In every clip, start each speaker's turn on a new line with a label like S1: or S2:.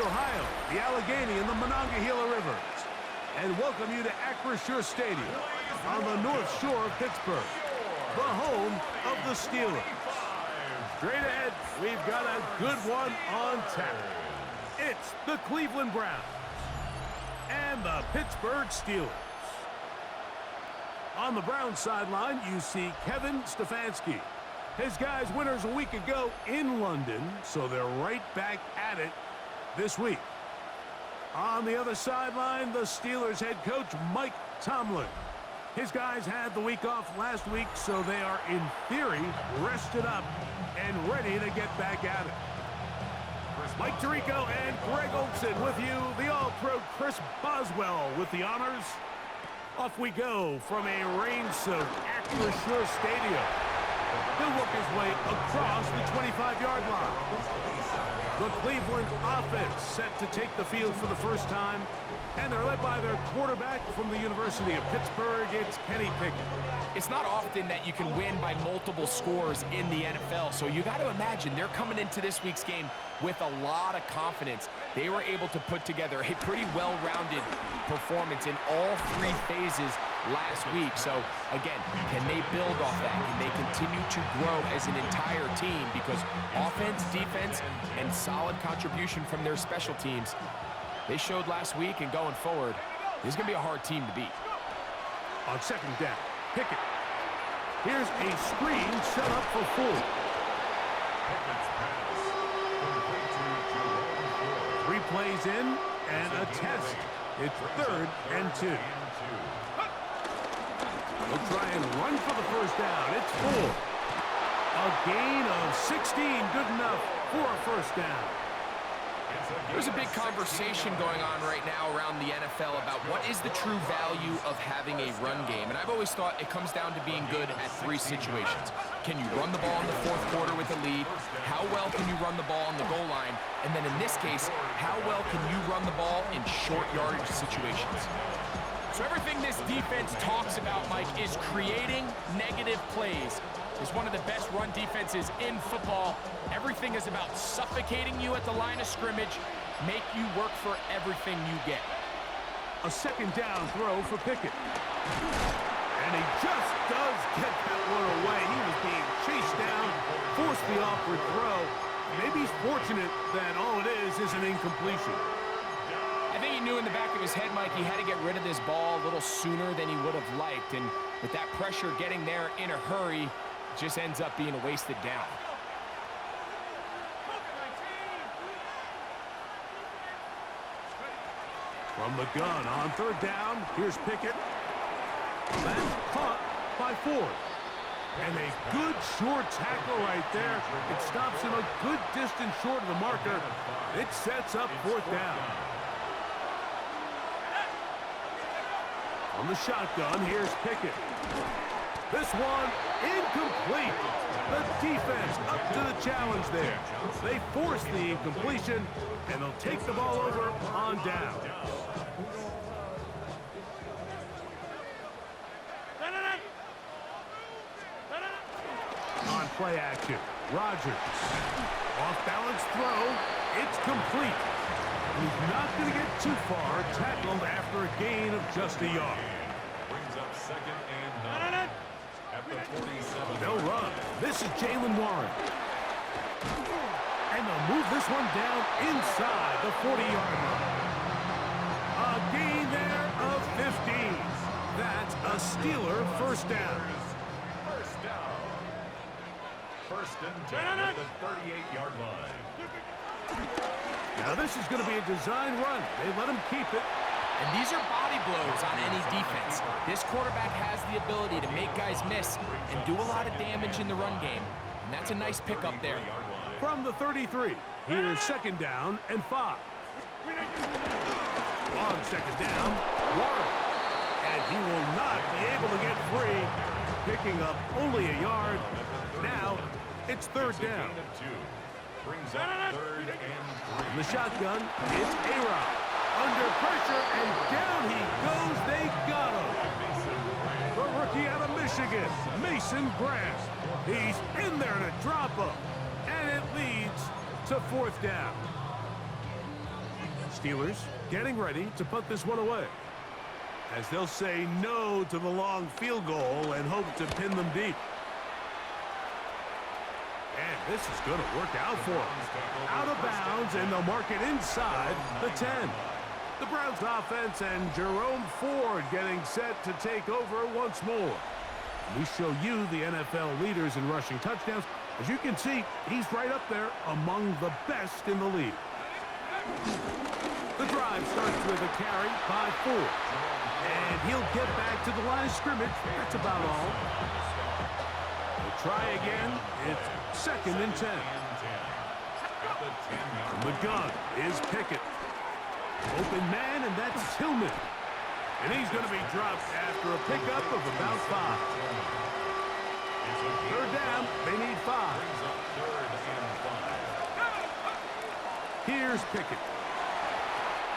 S1: Ohio, the Allegheny, and the Monongahela Rivers, and welcome you to Acrisure Stadium on the North Shore of Pittsburgh, the home of the Steelers. Straight ahead, we've got a good one on tap. It's the Cleveland Browns and the Pittsburgh Steelers. On the Browns sideline, you see Kevin Stefanski. His guys winners a week ago in London, so they're right back at it this week. On the other sideline, the Steelers head coach Mike Tomlin. His guys had the week off last week, so they are, in theory, rested up and ready to get back at it. Mike Tirico and Greg Olson with you, the All-Pro Chris Boswell with the honors. Off we go from a rain-soaked Acrisure Stadium. He'll work his way across the 25-yard line. The Cleveland offense set to take the field for the first time, and they're led by their quarterback from the University of Pittsburgh. It's Kenny Pickett.
S2: It's not often that you can win by multiple scores in the NFL, so you got to imagine they're coming into this week's game with a lot of confidence. They were able to put together a pretty well-rounded performance in all three phases last week. So, again, can they build off that? Can they continue to grow as an entire team? Because offense, defense, and solid contribution from their special teams, they showed last week, and going forward, this is going to be a hard team to beat.
S1: On second down, Pickett. Here's a screen set up for 4. Three plays in and a test. It's 3rd and 2. They'll try and run for the first down. It's 4. A gain of 16, good enough for a first down.
S2: There's a big conversation going on right now around the NFL about what is the true value of having a run game. And I've always thought it comes down to being good at 3 situations. Can you run the ball in the 4th quarter with a lead? How well can you run the ball on the goal line? And then in this case, how well can you run the ball in short yardage situations? So everything this defense talks about, Mike, is creating negative plays. It's one of the best run defenses in football. Everything is about suffocating you at the line of scrimmage, make you work for everything you get.
S1: A second down throw for Pickett. And he just does get that one away. He was being chased down, forced the awkward throw. Maybe he's fortunate that all it is an incompletion.
S2: I think he knew in the back of his head, Mike, he had to get rid of this ball a little sooner than he would have liked. And with that pressure getting there in a hurry, it just ends up being a wasted down.
S1: From the gun on 3rd down, here's Pickett. That's caught by Ford. And a good short tackle right there. It stops him a good distance short of the marker. It sets up 4th down. On the shotgun, here's Pickett. This one incomplete. The defense up to the challenge there. They force the incompletion, and they'll take the ball over on down. On play action, Rodgers. Off-balance throw. It's complete. He's not going to get too far, tackled after a gain of just a yard.
S3: Brings up 2nd and 9. At the 47.
S1: They'll run. This is Jalen Warren. And they'll move this one down inside the 40-yard line. A gain there of 15. That's a Steeler first down.
S3: First down. 1st and 10 at the 38-yard line.
S1: Now this is going to be a design run. They let him keep it.
S2: And these are body blows on any defense. This quarterback has the ability to make guys miss and do a lot of damage in the run game. And that's a nice pickup there.
S1: From the 33, here's 2nd down and 5. On 2nd down, Warren. And he will not be able to get free, picking up only a yard. Now it's 3rd down.
S3: Brings up 3rd and 3.
S1: In the shotgun, it's A-Rod. Under pressure, and down he goes. They got him. The rookie out of Michigan, Mason Graham. He's in there to drop him. And it leads to 4th down. Steelers getting ready to put this one away, as they'll say no to the long field goal and hope to pin them deep. And this is going to work out for them. Out of bounds, and they'll mark it inside the 10. The Browns offense and Jerome Ford getting set to take over once more. We show you the NFL leaders in rushing touchdowns. As you can see, he's right up there among the best in the league. The drive starts with a carry by Ford. And he'll get back to the line of scrimmage. That's about all. They'll try again. It's 2nd and 10. From the gun is Pickett. Open man, and that's Tillman. And he's going to be dropped after a pickup of about 5. 3rd down, they need 5. Here's Pickett.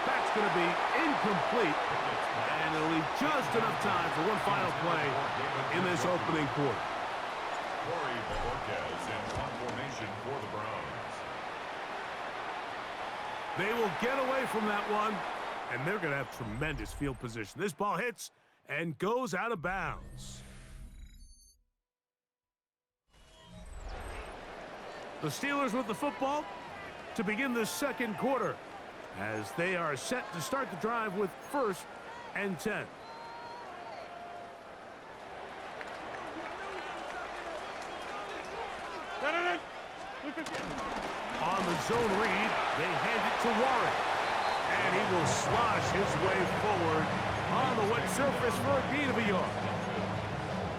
S1: That's going to be incomplete. And it'll leave just enough time for one final play in this opening quarter.
S3: Corey Bojorquez in formation for the Browns.
S1: They will get away from that one, and they're going to have tremendous field position. This ball hits and goes out of bounds. The Steelers with the football to begin the 2nd quarter, as they are set to start the drive with 1st and 10. On the zone read, they hand it to Warren. And he will slosh his way forward on the wet surface for a gain of a yard.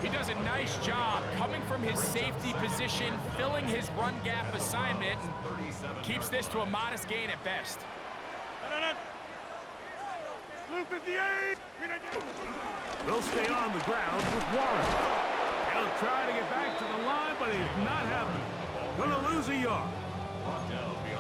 S2: He does a nice job coming from his safety position, filling his run gap assignment, and keeps this to a modest gain at best.
S1: They'll stay on the ground with Warren. He'll try to get back to the line, but he's not happening. Gonna lose a yard.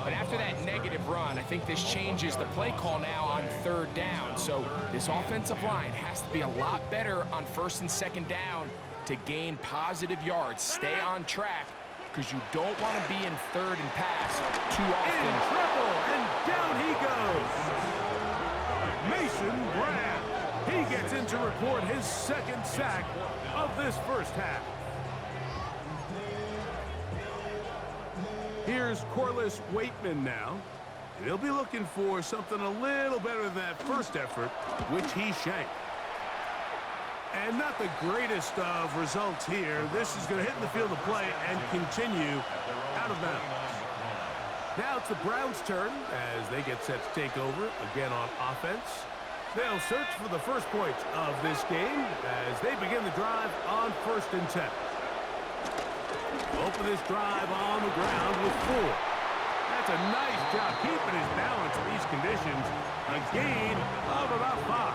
S2: But after that negative run, I think this changes the play call now on 3rd down. So this offensive line has to be a lot better on 1st and 2nd down to gain positive yards. Stay on track, because you don't want to be in 3rd and pass too often.
S1: In trouble, and down he goes. Mason Graham. He gets in to record his 2nd sack of this first half. Here's Corliss Waitman now. And he'll be looking for something a little better than that first effort, which he shanked. And not the greatest of results here. This is going to hit the field of play and continue out of bounds. Now it's the Browns' turn as they get set to take over again on offense. They'll search for the first points of this game as they begin the drive on 1st and 10. Open this drive on the ground with Ford. That's a nice job keeping his balance in these conditions. A gain of about 5.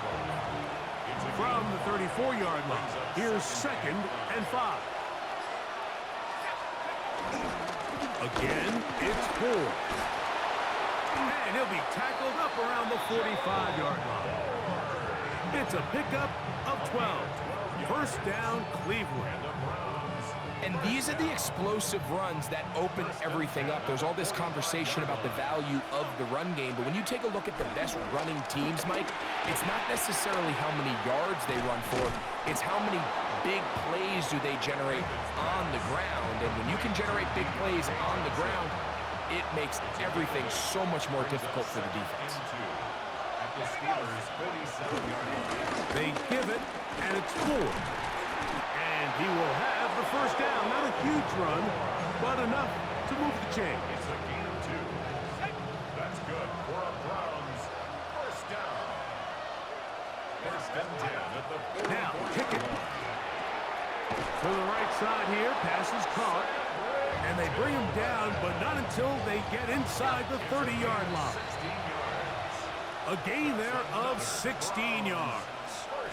S1: From the 34-yard line, here's 2nd and 5. Again, it's Ford. And he'll be tackled up around the 45-yard line. It's a pickup of 12. 1st down, Cleveland.
S2: And these are the explosive runs that open everything up. There's all this conversation about the value of the run game, but when you take a look at the best running teams, Mike, it's not necessarily how many yards they run for, it's how many big plays do they generate on the ground. And when you can generate big plays on the ground, it makes everything so much more difficult for the defense.
S1: They give it, and it's Ford. And he will have the 1st down. Not a huge run, but enough to move the chain.
S3: It's a gain of 2. That's good for a Browns 1st down. 1st and 10 at the 40.
S1: Now, Pickett. To the right side here, pass is caught. And they bring him down, but not until they get inside the 30-yard line. A gain there of 16 yards.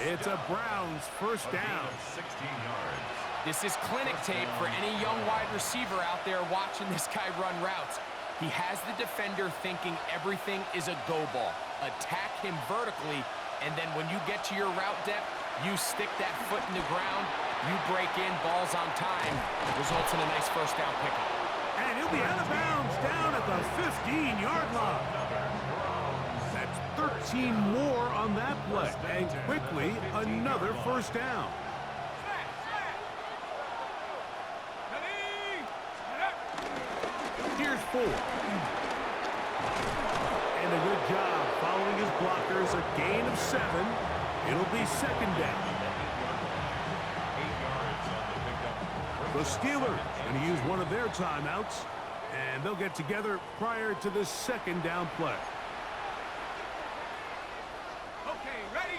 S1: It's a Browns 1st down.
S3: 16 yards.
S2: This is clinic tape for any young wide receiver out there watching this guy run routes. He has the defender thinking everything is a go ball. Attack him vertically, and then when you get to your route depth, you stick that foot in the ground, you break in, balls on time, results in a nice 1st down pickup.
S1: And he'll be out of bounds down at the 15-yard line. seen more on that play. And quickly, another first down. Here's 4. And a good job following his blockers. A gain of 7. It'll be second down. The Steelers going to use one of their timeouts, and they'll get together prior to this second down play.
S4: Okay, ready?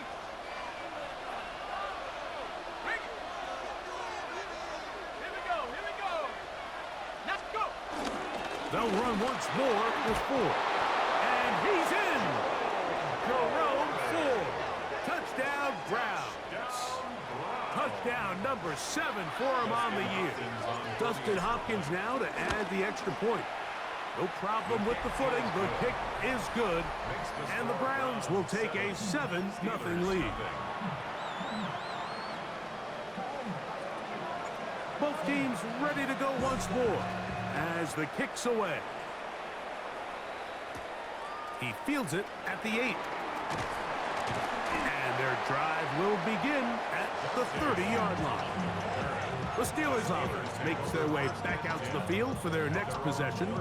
S4: Here we go, here we go. Let's go.
S1: They'll run once more with 4. And he's in. Jerome Ford. Touchdown, Browns. Touchdown number 7 for him on the year. Dustin Hopkins now to add the extra point. No problem with the footing. The kick is good. And the Browns will take a 7-0 lead. Both teams ready to go once more as the kick's away. He fields it at the 8. And their drive will begin at the 30-yard line. The Steelers offense makes their way back out to the field for their next possession.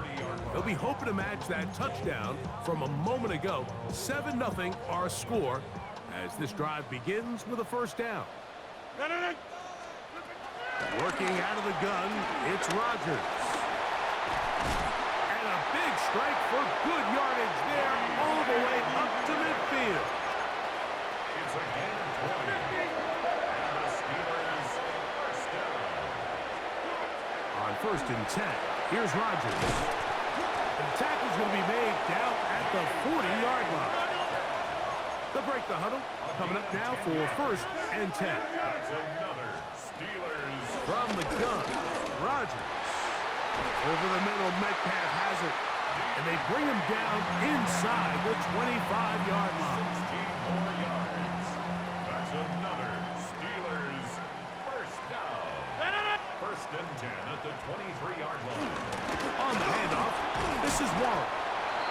S1: They'll be hoping to match that touchdown from a moment ago. 7-0 our score as this drive begins with a first down. Working out of the gun, it's Rodgers. And a big strike for good yardage there all the way up to midfield.
S3: It's a gain of 20. And the Steelers first down.
S1: On 1st and 10, here's Rodgers. The tackle's going to be made down at the 40-yard line. They'll break the huddle. Coming up now for 1st and 10.
S3: That's another Steelers.
S1: From the gun, Rodgers. Over the middle, Metcalf has it. And they bring him down inside the 25-yard line.
S3: 16 more yards. That's another Steelers first down. 1st and 10 at the 23-yard line.
S1: On the handoff, this is Warren.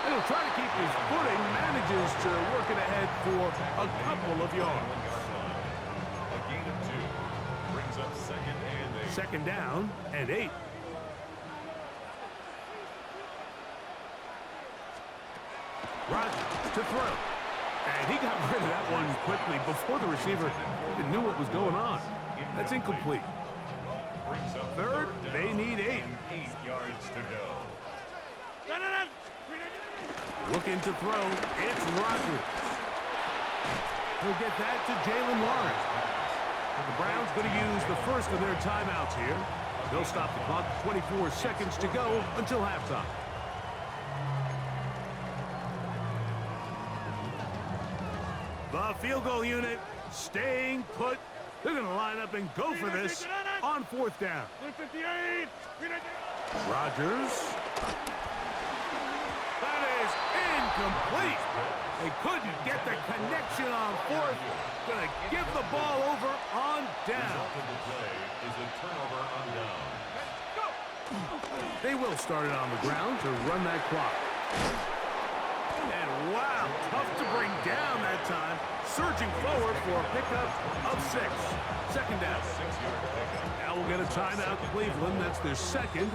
S1: And he'll try to keep his footing, manages to work it ahead for a couple of yards.
S3: A gain of 2 brings up 2nd and 8.
S1: Second down and 8. Rodgers to throw. And he got rid of that one quickly before the receiver even knew what was going on. That's incomplete.
S3: Brings up
S1: 3rd, they need 8.
S3: 8 yards to go.
S1: Looking to throw, it's Rodgers. He'll get that to Jalen Lawrence. The Browns going to use the first of their timeouts here. They'll stop the clock, 24 seconds to go until halftime. The field goal unit staying put. They're going to line up and go for this on 4th down. Rodgers. That is incomplete. They couldn't get the connection on 4th. Going to give the ball over on down.
S3: Result of the play is a turnover on down.
S1: They will start it on the ground to run that clock. And wow, tough to bring down that time. Surging forward for a pickup of 6. Second down.
S3: 6-yard pickup.
S1: Now we'll get a timeout to Cleveland. That's their second,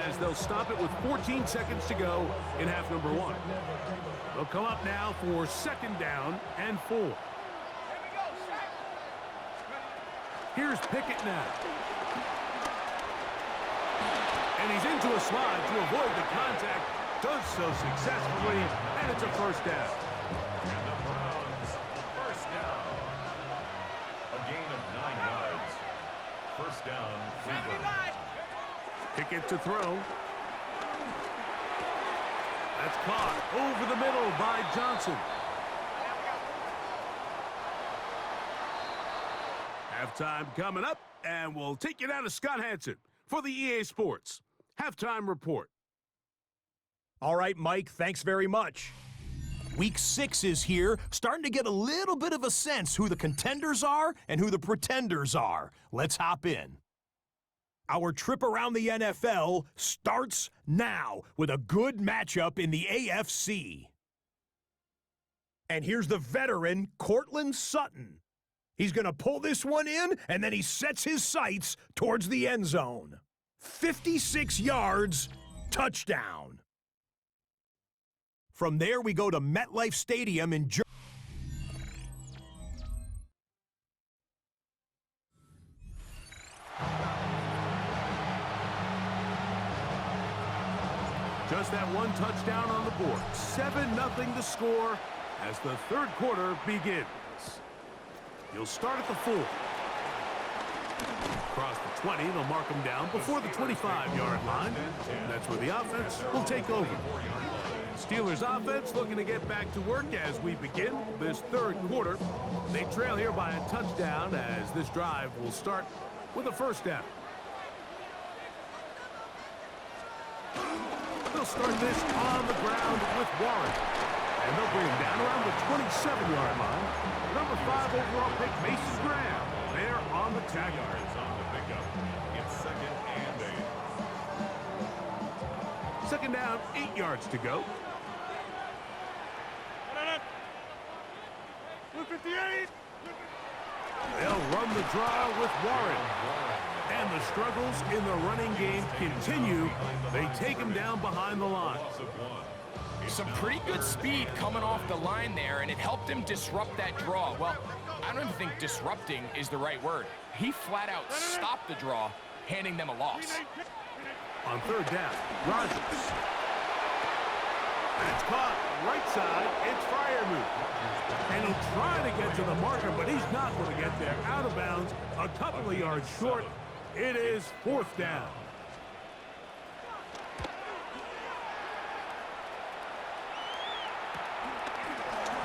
S1: as they'll stop it with 14 seconds to go in half number 1. They'll come up now for 2nd down and 4. Here's Pickett now. And he's into a slide to avoid the contact. Does so successfully, and it's a first down.
S3: And the Browns first down. A gain of 9 yards. First down, Cleveland.
S1: Pickett to throw. That's caught over the middle by Johnson. Halftime coming up, and we'll take you down to Scott Hansen for the EA Sports Halftime Report.
S5: All right, Mike, thanks very much. Week 6 is here, starting to get a little bit of a sense who the contenders are and who the pretenders are. Let's hop in. Our trip around the NFL starts now with a good matchup in the AFC. And here's the veteran, Cortland Sutton. He's going to pull this one in, and then he sets his sights towards the end zone. 56 yards, touchdown. From there, we go to MetLife Stadium in Germany.
S1: Just that one touchdown on the board. 7-0 to score as the third quarter begins. He'll start at the 4. Across the 20, they'll mark him down before the 25-yard line. That's where the offense will take over. Steelers offense looking to get back to work as we begin this third quarter. They trail here by a touchdown as this drive will start with a first down. They'll start this on the ground with Warren. And they'll bring him down around the 27-yard line. Number 5 overall pick, Mason Graham. There on the tackle.
S3: Yards on the pickup. It's 2nd and 8.
S1: Second down, 8 yards to go.
S4: 258.
S1: They'll run the draw with Warren. And the struggles in the running game continue. They take him down behind the line.
S2: Some pretty good speed coming off the line there, and it helped him disrupt that draw. Well, I don't even think disrupting is the right word. He flat out stopped the draw, handing them a loss.
S1: On third down, Rodgers. That's caught. Right side, it's Freiermuth. And he'll try to get to the marker, but he's not going to get there. Out of bounds, a couple of yards short. It is 4th down.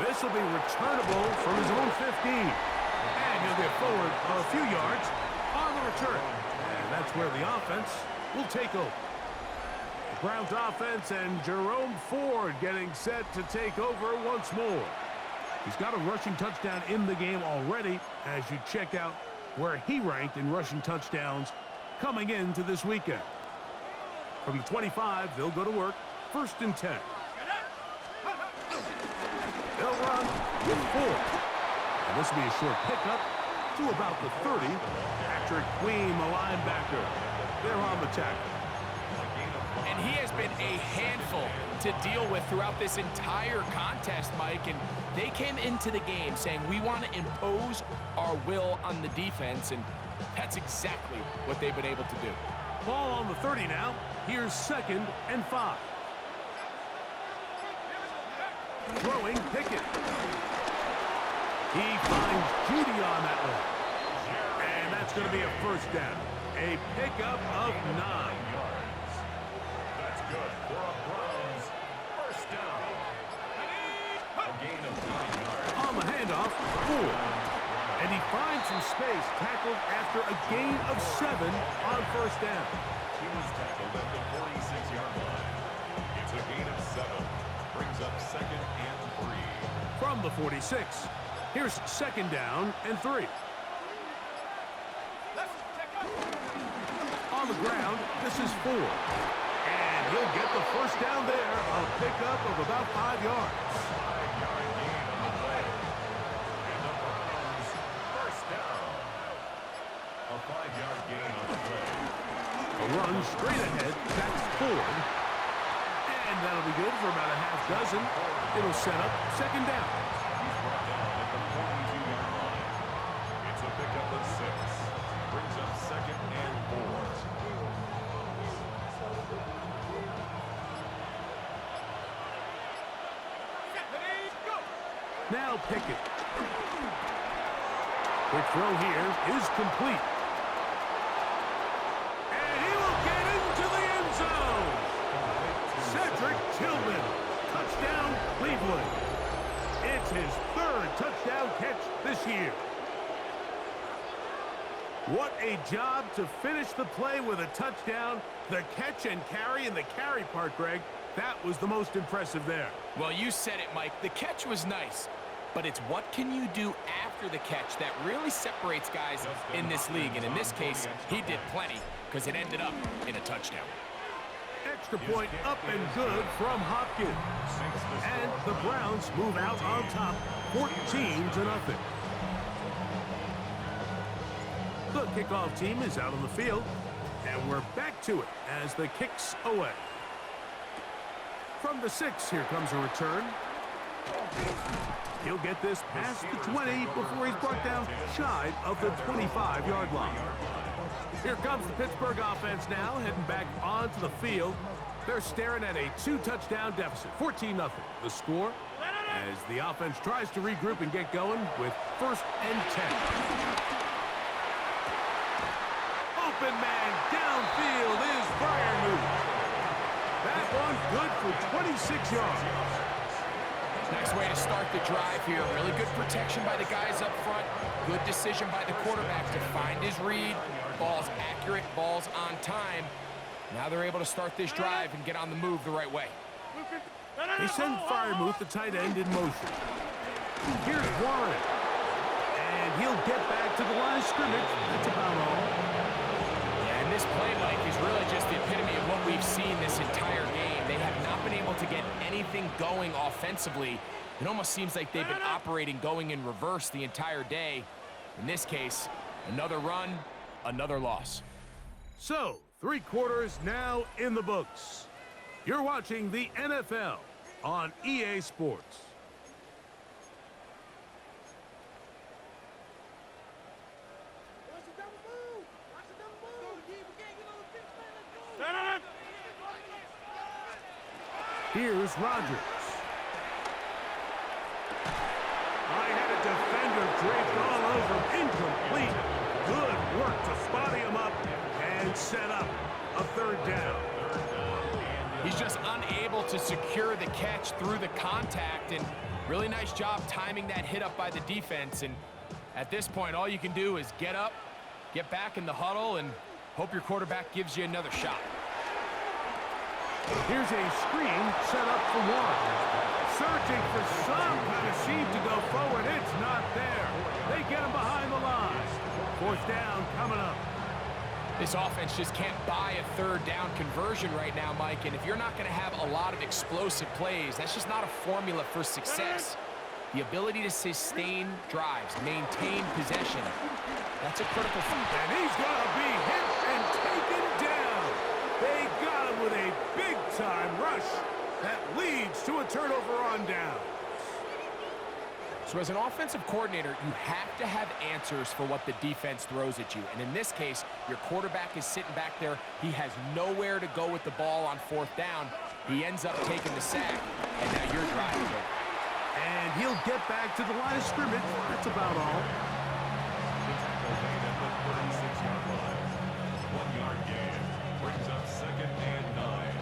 S1: This will be returnable from his own 15. And he'll get forward a few yards on the return. And that's where the offense will take over. The Browns offense and Jerome Ford getting set to take over once more. He's got a rushing touchdown in the game already as you check out where he ranked in rushing touchdowns coming into this weekend. From the 25, they'll go to work. 1st and 10. They'll run with 4. And this will be a short pickup to about the 30. Patrick Queen, the linebacker. They're on the tackle.
S2: And he has been a handful to deal with throughout this entire contest, Mike. And they came into the game saying, we want to impose our will on the defense. And that's exactly what they've been able to do.
S1: Ball on the 30 now. Here's 2nd and 5. Throwing Pickett. He finds Judy on that one. And that's going to be a first down. A pickup of 9.
S3: yards. That's good for a Browns first down. A gain of 9 yards.
S1: On the handoff, Ford. And he finds some space, tackled after a gain of 7 on first down.
S3: He was tackled at the 46-yard line. It's a gain of 7. Brings up 2nd and 3.
S1: From the 46, here's 2nd down and 3. On the ground, this is 4. And he'll get the first down there, a pickup of about 5 yards.
S3: 5-yard gain on the play. And the Browns first down. A 5-yard gain on the play.
S1: A run straight ahead, that's Ford. And that'll be good for about a half dozen. It'll set up 2nd down.
S3: He's brought down at the 42-yard line. It's a pickup of 6. Brings up 2nd and 4.
S1: Now Pickett. Quick throw here is complete. And he will get into the end zone. Cedric Tillman. Touchdown, Cleveland. It's his 3rd touchdown catch this year. What a job to finish the play with a touchdown. The catch and carry, and the carry part, Greg, that was the most impressive there.
S2: Well, you said it, Mike. The catch was nice, but it's what can you do after the catch that really separates guys in this league. And in this case, he did plenty because it ended up in a touchdown.
S1: Extra point up and good from Hopkins. And the Browns move out on top 14-0. The kickoff team is out on the field, and we're back to it as the kick's away. From the 6, here comes a return. He'll get this past the 20 before he's brought down shy of the 25-yard line. Here comes the Pittsburgh offense now, heading back onto the field. They're staring at a 2-touchdown deficit, 14-0. The score as the offense tries to regroup and get going with 1st and 10. Open man downfield is Freiermuth. That one good for 26 yards.
S2: Nice way to start the drive here. Really good protection by the guys up front. Good decision by the quarterback to find his read. Ball's accurate, ball's on time. Now they're able to start this drive and get on the move the right way.
S1: They send Freiermuth, the tight end, in motion. Here's Warren. And he'll get back to the line of scrimmage. That's about all.
S2: And this play, Mike, is really just the epitome of what we've seen this entire game. They have not been able to get anything going offensively. It almost seems like they've been operating going in reverse the entire day. In this case, another run, another loss.
S1: So, 3 quarters now in the books. You're watching the NFL on EA Sports. Here's Rodgers. I had a defender draped all over him. Incomplete. Good work to spot him up and set up a 3rd down.
S2: He's just unable to secure the catch through the contact, and really nice job timing that hit up by the defense. And at this point, all you can do is get up, get back in the huddle, and hope your quarterback gives you another shot.
S1: Here's a screen set up for Warren. Searching for some kind of seam to go forward. It's not there. They get him behind the line. 4th down coming up.
S2: This offense just can't buy a 3rd down conversion right now, Mike. And if you're not going to have a lot of explosive plays, that's just not a formula for success. The ability to sustain drives, maintain possession, that's a critical factor.
S1: And he's going to be hit and taken down. They got him with a big-time rush that leads to a turnover on down.
S2: So as an offensive coordinator, you have to have answers for what the defense throws at you. And in this case, your quarterback is sitting back there. He has nowhere to go with the ball on 4th down. He ends up taking the sack, and now you're driving it.
S1: And he'll get back to the line of scrimmage. That's about all.
S3: 1-yard gain brings up 2nd and 9.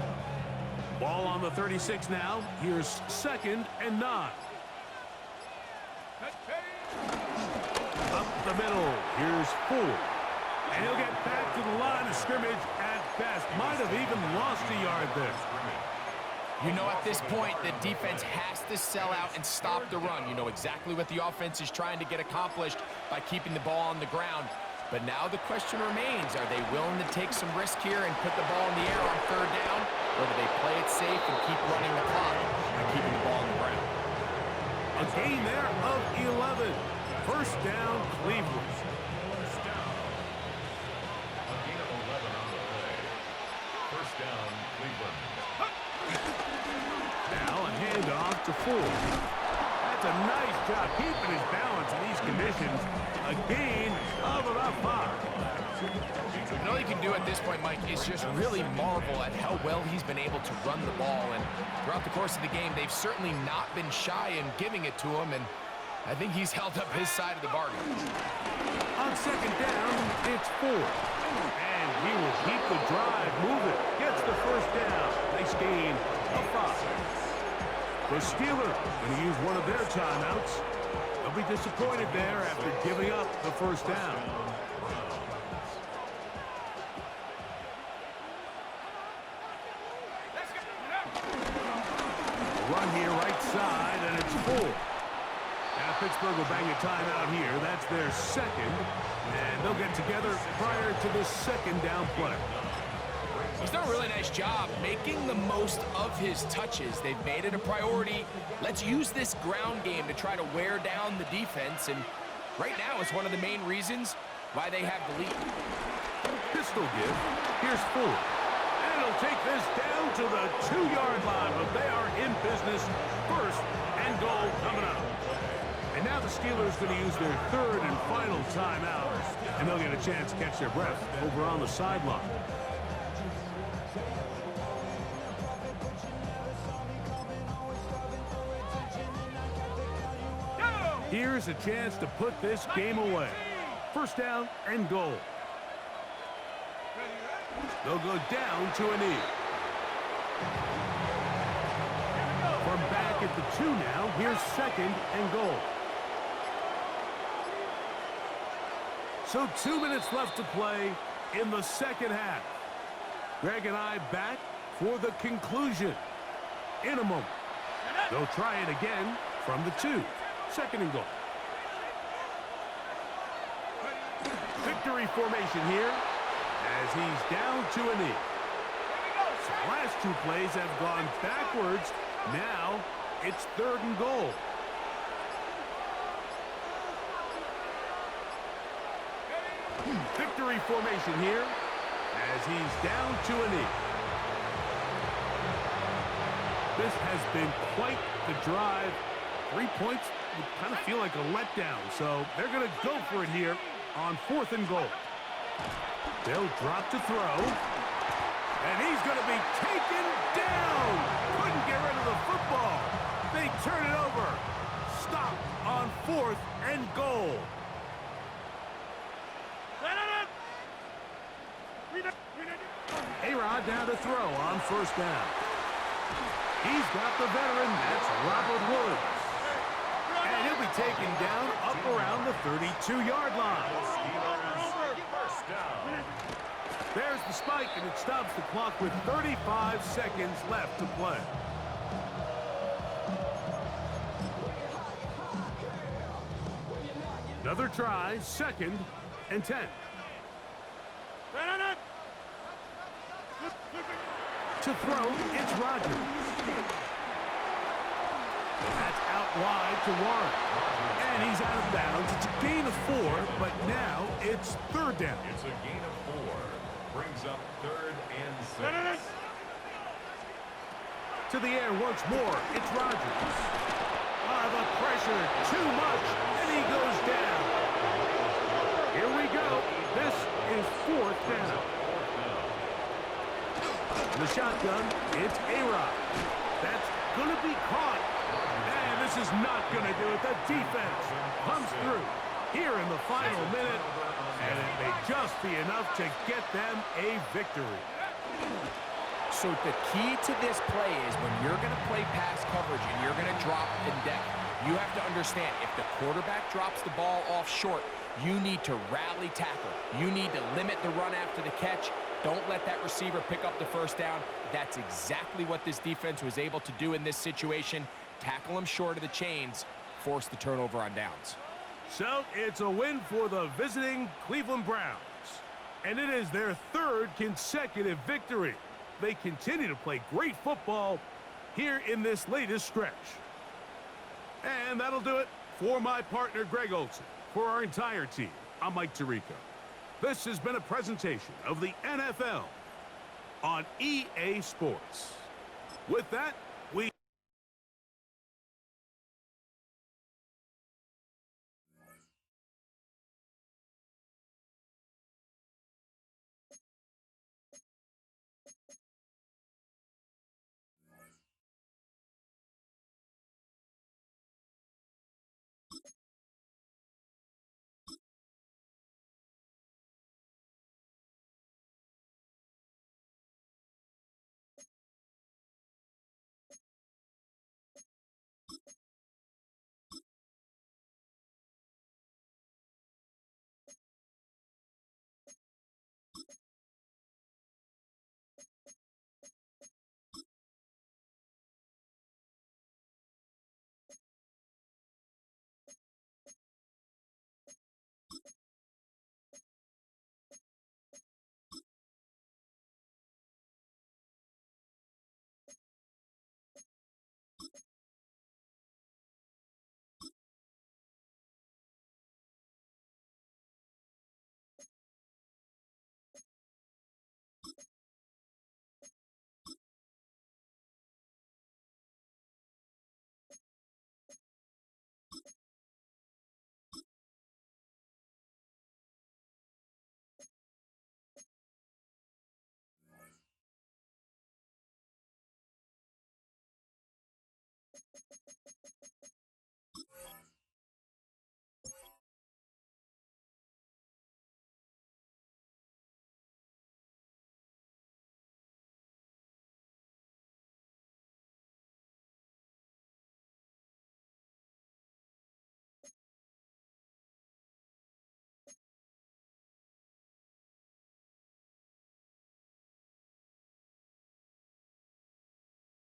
S1: Ball on the 36 now. Here's 2nd and 9. Up the middle. Here's 4. And he'll get back to the line of scrimmage at best. Might have even lost a yard there.
S2: You know, at this point, the defense has to sell out and stop the run. You know exactly what the offense is trying to get accomplished by keeping the ball on the ground. But now the question remains, are they willing to take some risk here and put the ball in the air on 3rd down? Or do they play it safe and keep running the clock by keeping the ball on the ground?
S1: A gain there of 11. 1st down, Cleveland.
S3: 1st down. A gain of 11 on the play. 1st down, Cleveland.
S1: Now a handoff to 4. That's a nice job keeping his balance in these conditions. A gain of about 5.
S2: And all you can do at this point, Mike, is just really marvel at how well he's been able to run the ball. And throughout the course of the game, they've certainly not been shy in giving it to him. And I think he's held up his side of the bargain.
S1: On 2nd down, it's 4. And he will keep the drive moving. Gets the 1st down. Nice gain of 5. The Steelers going to use one of their timeouts. They'll be disappointed there after giving up the 1st down. Run here right side, and it's 4. Now Pittsburgh will bang a timeout here. That's their 2nd. And they'll get together prior to the 2nd down play.
S2: He's done a really nice job making the most of his touches. They've made it a priority. Let's use this ground game to try to wear down the defense, and right now it's one of the main reasons why they have the lead.
S1: Pistol give. Here's Fuller. And it'll take this down to the 2-yard line, but they are in business. First and goal coming up. And now the Steelers going to use their third and final timeout, and they'll get a chance to catch their breath over on the sideline. Here's a chance to put this game away. First down and goal. They'll go down to a knee. From back at the 2 now, here's second and goal. So 2 minutes left to play in the second half. Greg and I back for the conclusion in a moment. They'll try it again from the 2. Second and goal. Victory formation here as he's down to a knee. The last 2 plays have gone backwards. Now it's third and goal. Victory formation here as he's down to a knee. This has been quite the drive. 3 points would kind of feel like a letdown, so they're going to go for it here on fourth and goal. They'll drop to throw, and he's going to be taken down. Couldn't get rid of the football. They turn it over. Stop on fourth and goal. A-Rod down to throw on first down. He's got the veteran. That's Robert Woods. And he'll be taken down up around the 32-yard line.
S3: First down.
S1: There's the spike, and it stops the clock with 35 seconds left to play. Another try, second and 10. To throw, it's Rodgers. That's out wide to Warren. And he's out of bounds. It's a gain of 4, but now it's third down.
S3: It's a gain of 4. Brings up third and 6.
S1: To the air once more, it's Rodgers. The pressure, too much, and he goes down. Here we go. This is fourth down. In the shotgun, it's A-Rod. That's going to be caught. And this is not going to do it. The defense comes through here in the final minute, and it may just be enough to get them a victory.
S2: So the key to this play is when you're going to play pass coverage and you're going to drop in depth, you have to understand if the quarterback drops the ball off short, you need to rally tackle. You need to limit the run after the catch. Don't let that receiver pick up the first down. That's exactly what this defense was able to do in this situation. Tackle him short of the chains, force the turnover on downs.
S1: So it's a win for the visiting Cleveland Browns. And it is their third consecutive victory. They continue to play great football here in this latest stretch. And that'll do it for my partner, Greg Olson. For our entire team, I'm Mike Tirico. This has been a presentation of the NFL on EA Sports. With that,